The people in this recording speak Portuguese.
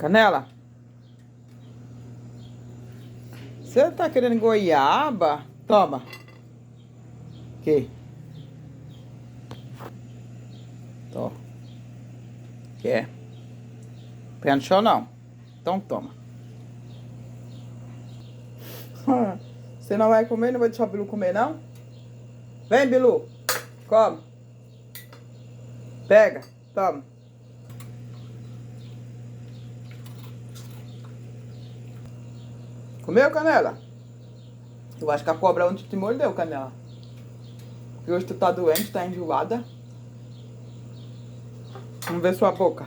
Canela, você tá querendo goiaba? Toma. Aqui. Tô. Quer? Pé no chão não. Então toma. Você não vai comer? Não vai deixar o Bilu comer, não? Vem, Bilu. Come. Pega. Toma. Comeu, Canela? Eu acho que a cobra ontem te mordeu, Canela. Porque hoje tu tá doente, tá enjoada. Vamos ver sua boca.